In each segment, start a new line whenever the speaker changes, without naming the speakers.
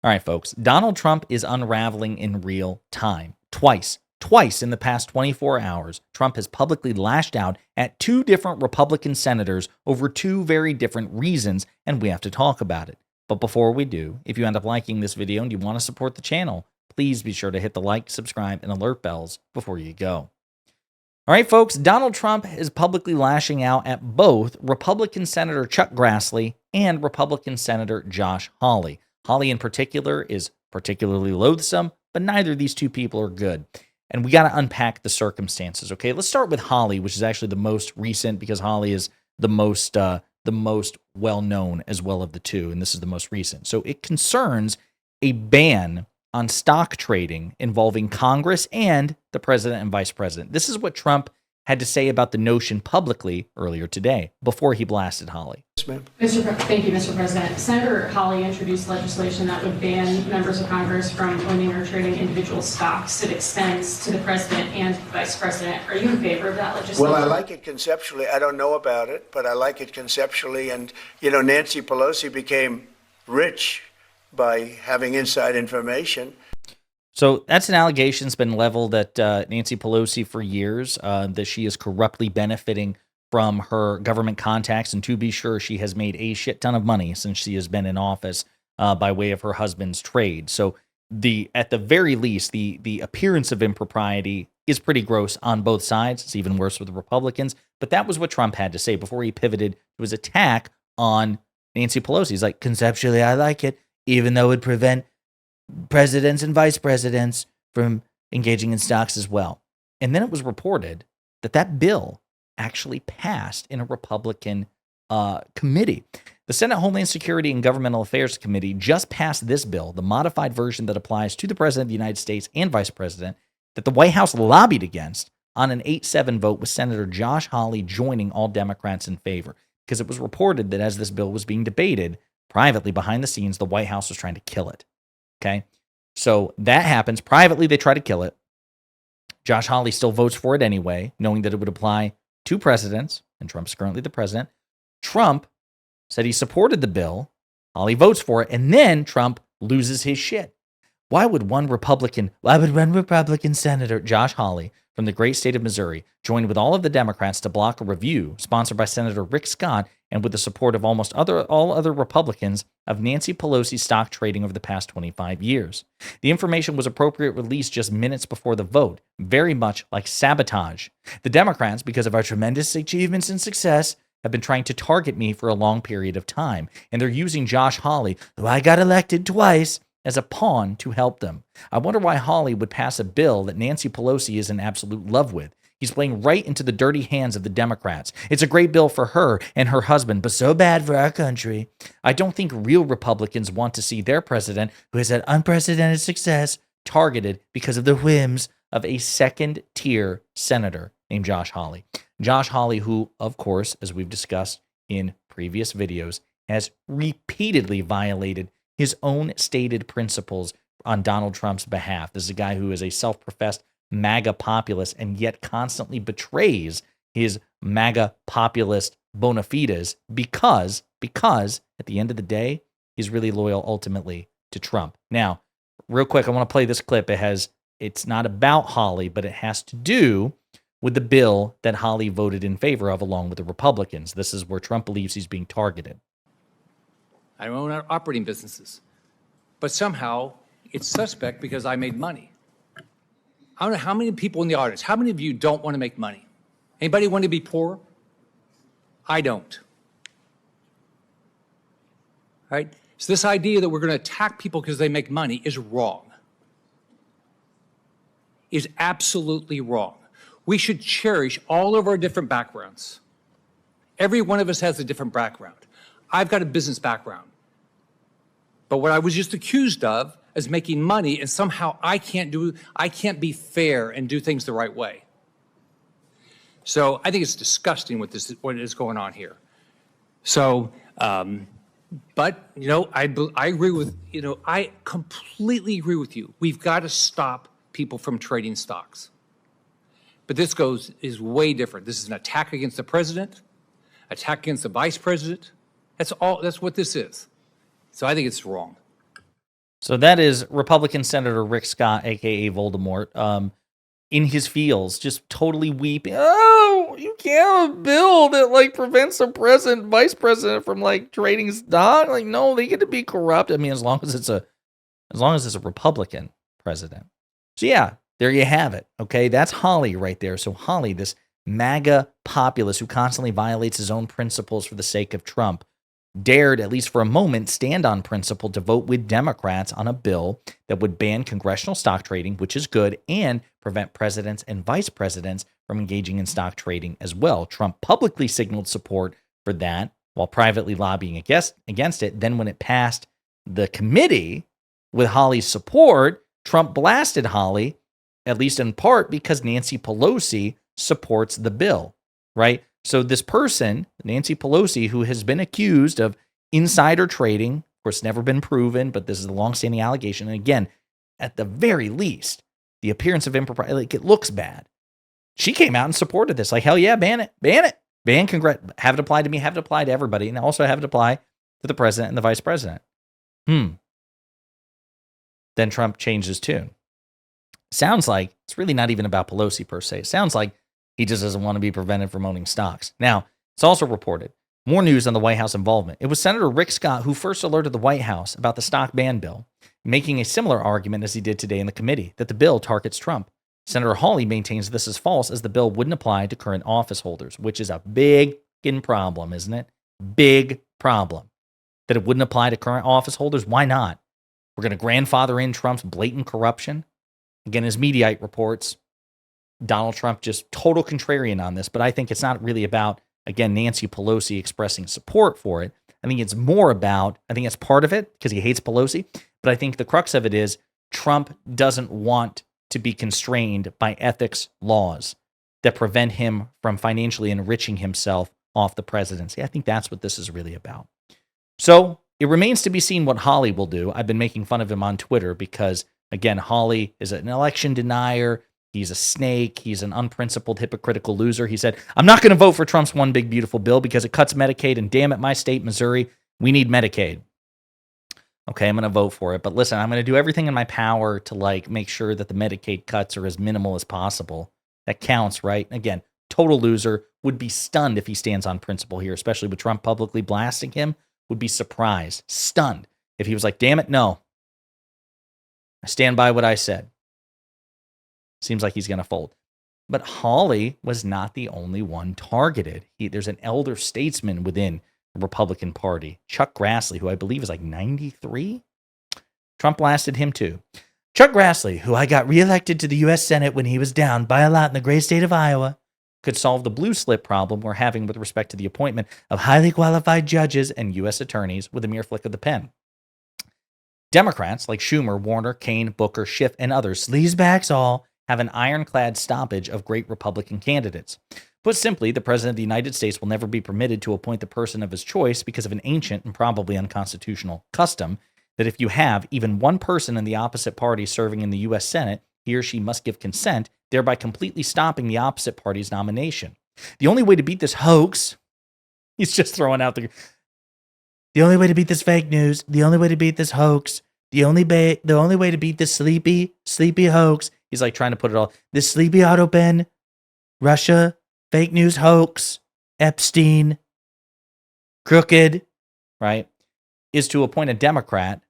All right, folks. Donald Trump is unraveling in real time. Twice in the past 24 hours, Trump has publicly lashed out at two different Republican senators over two very different reasons, and we have to talk about it. But before we do, if you end up liking this video and you want to support the channel, please be sure to hit the like, subscribe, and alert bells before you go. All right, folks, Donald Trump is publicly lashing out at both Republican Senator Chuck Grassley and Republican Senator Josh Hawley. Hawley in particular is particularly loathsome, but neither of these two people are good. And we got to unpack the circumstances, okay? Let's start with Hawley, which is actually the most recent because Hawley is the most well-known as well of the two, and this is the most recent. So it concerns a ban on stock trading involving Congress and the president and vice president. This is what Trump had to say about the notion publicly earlier today before he blasted Hawley.
Thank you, Mr. President. Senator Hawley introduced legislation that would ban members of Congress from owning or trading individual stocks. It extends to the president and vice president. Are you in favor of that legislation?
Well, I like it conceptually. I don't know about it, but I like it conceptually. And, you know, Nancy Pelosi became rich by having inside information.
So that's an allegation that's been leveled at Nancy Pelosi for years, that she is corruptly benefiting from her government contacts. And to be sure, she has made a shit ton of money since she has been in office by way of her husband's trade. So at the very least, the appearance of impropriety is pretty gross on both sides. It's even worse with the Republicans. But that was what Trump had to say before he pivoted to his attack on Nancy Pelosi. He's like, conceptually, I like it, even though it would prevent presidents and vice presidents from engaging in stocks as well. And then it was reported that that bill actually passed in a Republican committee. The Senate Homeland Security and Governmental Affairs Committee just passed this bill, the modified version that applies to the President of the United States and Vice President, that the White House lobbied against on an 8-7 vote, with Senator Josh Hawley joining all Democrats in favor. Because it was reported that as this bill was being debated, privately behind the scenes, the White House was trying to kill it. Okay, so that happens. Privately, they try to kill it. Josh Hawley still votes for it anyway, knowing that it would apply to presidents, and Trump's currently the president. Trump said he supported the bill. Hawley votes for it, and then Trump loses his shit. Why would one Republican Senator, Josh Hawley, from the great state of Missouri, join with all of the Democrats to block a review sponsored by Senator Rick Scott and with the support of almost all other Republicans of Nancy Pelosi's stock trading over the past 25 years? The information was appropriately released just minutes before the vote, very much like sabotage. The Democrats, because of our tremendous achievements and success, have been trying to target me for a long period of time, and they're using Josh Hawley, who I got elected twice, as a pawn to help them. I wonder why Hawley would pass a bill that Nancy Pelosi is in absolute love with. He's playing right into the dirty hands of the Democrats. It's a great bill for her and her husband, but so bad for our country. I don't think real Republicans want to see their president, who has had unprecedented success, targeted because of the whims of a second-tier senator named Josh Hawley. Josh Hawley, who, of course, as we've discussed in previous videos, has repeatedly violated his own stated principles on Donald Trump's behalf. This is a guy who is a self-professed MAGA populist and yet constantly betrays his MAGA populist bona fides because at the end of the day, he's really loyal ultimately to Trump. Now, real quick, I want to play this clip. It's not about Hawley, but it has to do with the bill that Hawley voted in favor of along with the Republicans. This is where Trump believes he's being targeted.
I own operating businesses, but somehow it's suspect because I made money. I don't know how many people in the audience, how many of you don't want to make money? Anybody want to be poor? I don't. Right? So this idea that we're going to attack people because they make money is wrong. Is absolutely wrong. We should cherish all of our different backgrounds. Every one of us has a different background. I've got a business background. But what I was just accused of is making money, and somehow I can't be fair and do things the right way. So I think it's disgusting what is going on here. So, but you know, I agree with, you know, I completely agree with you. We've got to stop people from trading stocks. But this is way different. This is an attack against the president, attack against the vice president. That's what this is. So I think it's wrong.
So that is Republican Senator Rick Scott, aka Voldemort, in his feels, just totally weeping. Oh, you can't have a bill that like prevents the president, vice president from like trading stock. Like, no, they get to be corrupt. I mean, as long as it's a Republican president. So yeah, there you have it. Okay, that's Holly right there. So Holly, this MAGA populist who constantly violates his own principles for the sake of Trump, dared, at least for a moment, stand on principle to vote with Democrats on a bill that would ban congressional stock trading, which is good, and prevent presidents and vice presidents from engaging in stock trading as well. Trump publicly signaled support for that while privately lobbying against it. Then when it passed the committee with Holly's support, Trump blasted Holly, at least in part because Nancy Pelosi supports the bill, right? So this person, Nancy Pelosi, who has been accused of insider trading, of course, never been proven, but this is a longstanding allegation. And again, at the very least, the appearance of impropriety, like it looks bad. She came out and supported this. Like, hell yeah, ban it. Have it apply to me, have it apply to everybody, and also have it apply to the president and the vice president. Then Trump changed his tune. Sounds like it's really not even about Pelosi per se. It sounds like he just doesn't want to be prevented from owning stocks. Now, it's also reported more news on the White House involvement. It was Senator Rick Scott who first alerted the White House about the stock ban bill, making a similar argument as he did today in the committee, that the bill targets Trump. Senator Hawley maintains this is false, as the bill wouldn't apply to current office holders, which is a big problem, isn't it? Big problem. That it wouldn't apply to current office holders? Why not? We're going to grandfather in Trump's blatant corruption? Again, as Mediaite reports, Donald Trump just total contrarian on this, but I think it's not really about, again, Nancy Pelosi expressing support for it. I think it's more about, I think it's part of it because he hates Pelosi, but I think the crux of it is Trump doesn't want to be constrained by ethics laws that prevent him from financially enriching himself off the presidency. I think that's what this is really about. So it remains to be seen what Hawley will do. I've been making fun of him on Twitter because, again, Hawley is an election denier. He's a snake. He's an unprincipled, hypocritical loser. He said, I'm not going to vote for Trump's one big, beautiful bill because it cuts Medicaid. And damn it, my state, Missouri, we need Medicaid. Okay, I'm going to vote for it. But listen, I'm going to do everything in my power to make sure that the Medicaid cuts are as minimal as possible. That counts, right? Again, total loser. Would be stunned if he stands on principle here, especially with Trump publicly blasting him. Would be surprised, stunned if he was like, damn it, no. I stand by what I said. Seems like he's going to fold. But Hawley was not the only one targeted. There's an elder statesman within the Republican Party, Chuck Grassley, who I believe is like 93. Trump blasted him too. Chuck Grassley, who I got reelected to the U.S. Senate when he was down by a lot in the great state of Iowa, could solve the blue slip problem we're having with respect to the appointment of highly qualified judges and U.S. attorneys with a mere flick of the pen. Democrats like Schumer, Warner, Kaine, Booker, Schiff, and others, sleazebacks all, have an ironclad stoppage of great Republican candidates. Put simply, the President of the United States will never be permitted to appoint the person of his choice because of an ancient and probably unconstitutional custom that if you have even one person in the opposite party serving in the U.S. Senate, he or she must give consent, thereby completely stopping the opposite party's nomination. The only way to beat this hoax, he's just throwing out the only way to beat this fake news, the only way to beat this hoax, the only way to beat this sleepy hoax. He's like trying to put it all, this sleepy auto pen, Russia, fake news hoax, Epstein, crooked, right, is to appoint a Democrat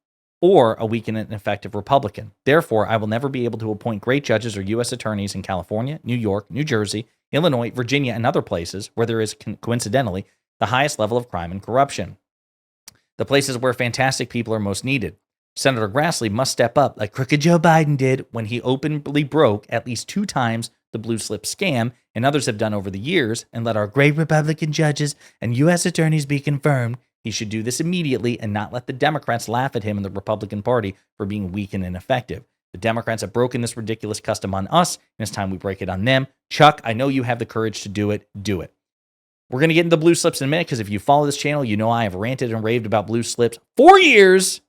or a weak and ineffective Republican. Therefore, I will never be able to appoint great judges or U.S. attorneys in California, New York, New Jersey, Illinois, Virginia, and other places where there is, coincidentally, the highest level of crime and corruption. The places where fantastic people are most needed. Senator Grassley must step up like crooked Joe Biden did when he openly broke at least 2 times the blue slip scam, and others have done over the years, and let our great Republican judges and U.S. attorneys be confirmed. He should do this immediately and not let the Democrats laugh at him in the Republican Party for being weak and ineffective. The Democrats have broken this ridiculous custom on us, and it's time we break it on them. Chuck, I know you have the courage to do it. Do it. We're going to get into the blue slips in a minute, because if you follow this channel, you know I have ranted and raved about blue slips for years.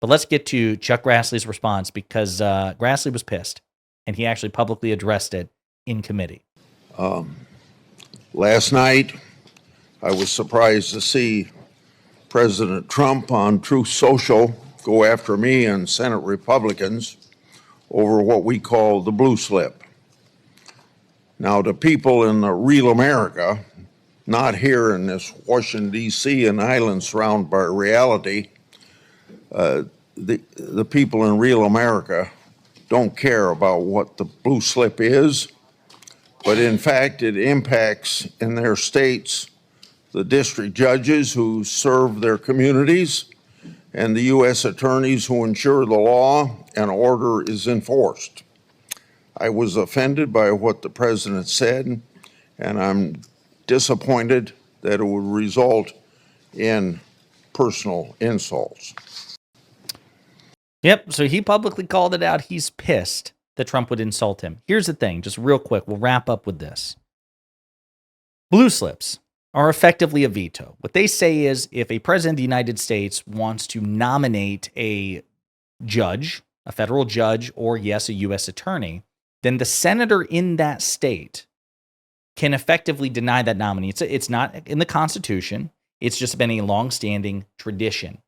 But let's get to Chuck Grassley's response, because Grassley was pissed, and he actually publicly addressed it in committee.
Last night, I was surprised to see President Trump on Truth Social go after me and Senate Republicans over what we call the blue slip. Now, to people in the real America, not here in this Washington, D.C. and island surrounded by reality, the people in real America don't care about what the blue slip is, but in fact, it impacts in their states the district judges who serve their communities and the U.S. attorneys who ensure the law and order is enforced. I was offended by what the president said, and I'm disappointed that it would result in personal insults.
Yep, so he publicly called it out. He's pissed that Trump would insult him. Here's the thing, just real quick, we'll wrap up with this. Blue slips are effectively a veto. What they say is if a president of the United States wants to nominate a judge, a federal judge, or yes, a U.S. attorney, then the senator in that state can effectively deny that nominee. It's not in the Constitution. It's just been a longstanding tradition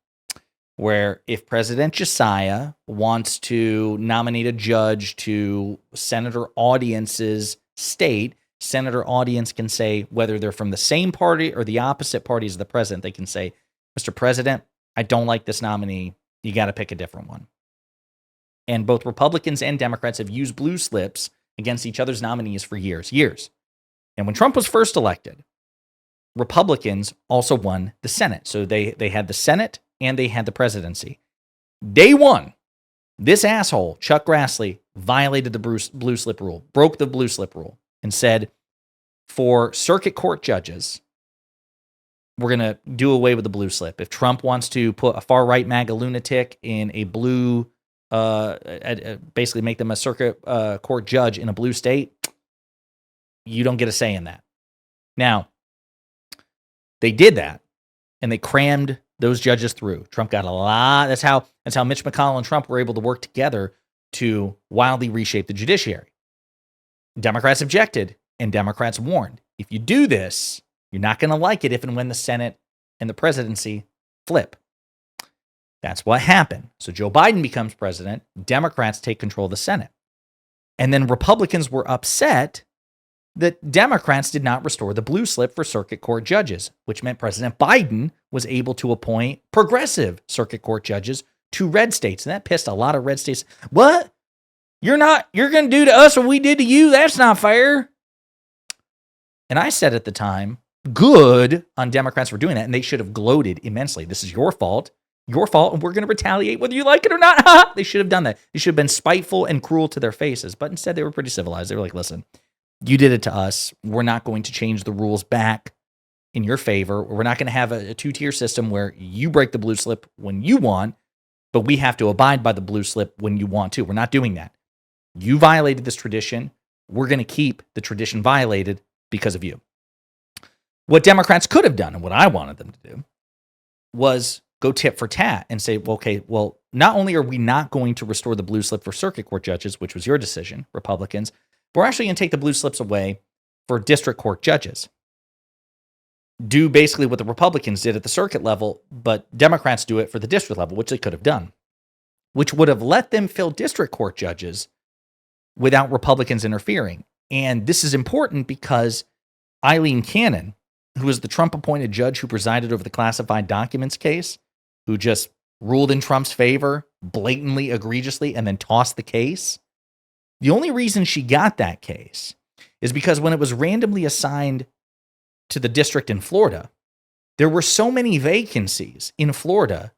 where if President Josiah wants to nominate a judge to Senator Audience's state, Senator Audience can say, whether they're from the same party or the opposite party as the president, they can say, Mr. President, I don't like this nominee. You got to pick a different one. And both Republicans and Democrats have used blue slips against each other's nominees for years. And when Trump was first elected, Republicans also won the Senate. So they had the Senate and they had the presidency. Day one, this asshole, Chuck Grassley, violated the blue slip rule, broke the blue slip rule, and said, for circuit court judges, we're going to do away with the blue slip. If Trump wants to put a far-right MAGA lunatic in a blue, basically make them a circuit court judge in a blue state, you don't get a say in that. Now, they did that, and they crammed those judges through. Trump got a lot. That's how Mitch McConnell and Trump were able to work together to wildly reshape the judiciary. Democrats objected, and Democrats warned, if you do this, you're not going to like it if and when the Senate and the presidency flip. That's what happened. So Joe Biden becomes president, Democrats take control of the Senate. And then Republicans were upset that Democrats did not restore the blue slip for circuit court judges, which meant President Biden was able to appoint progressive circuit court judges to red states. And that pissed a lot of red states. What? You're going to do to us what we did to you? That's not fair. And I said at the time, good on Democrats for doing that. And they should have gloated immensely. This is your fault, and we're going to retaliate whether you like it or not. They should have done that. They should have been spiteful and cruel to their faces. But instead, they were pretty civilized. They were like, listen, you did it to us. We're not going to change the rules back in your favor. We're not going to have a two-tier system where you break the blue slip when you want, but we have to abide by the blue slip when you want to. We're not doing that. You violated this tradition. We're going to keep the tradition violated because of you. What Democrats could have done, and what I wanted them to do, was go tit for tat and say, well, not only are we not going to restore the blue slip for circuit court judges, which was your decision, Republicans, but we're actually going to take the blue slips away for district court judges. Do basically what the Republicans did at the circuit level, but Democrats do it for the district level, which they could have done, which would have let them fill district court judges without Republicans interfering. And this is important because Eileen Cannon, who was the Trump-appointed judge who presided over the classified documents case, who just ruled in Trump's favor blatantly, egregiously, and then tossed the case, the only reason she got that case is because when it was randomly assigned to the district in Florida, there were so many vacancies in Florida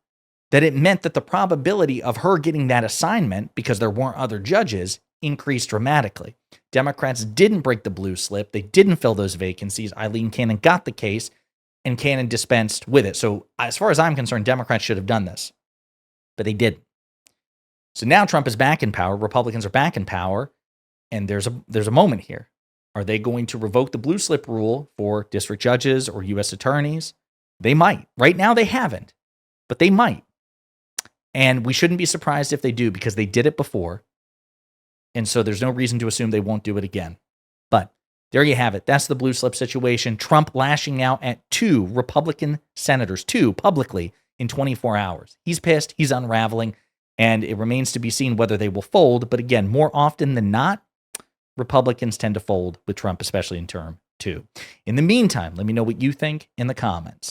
that it meant that the probability of her getting that assignment, because there weren't other judges, increased dramatically. Democrats didn't break the blue slip. They didn't fill those vacancies. Eileen Cannon got the case, and Cannon dispensed with it. So as far as I'm concerned, Democrats should have done this, but they didn't. So now Trump is back in power. Republicans are back in power, and there's a moment here. Are they going to revoke the blue slip rule for district judges or U.S. attorneys? They might. Right now, they haven't, but they might. And we shouldn't be surprised if they do, because they did it before. And so there's no reason to assume they won't do it again. But there you have it. That's the blue slip situation. Trump lashing out at two Republican senators, two publicly, in 24 hours. He's pissed. He's unraveling. And it remains to be seen whether they will fold. But again, more often than not, Republicans tend to fold with Trump, especially in term 2. In the meantime, let me know what you think in the comments.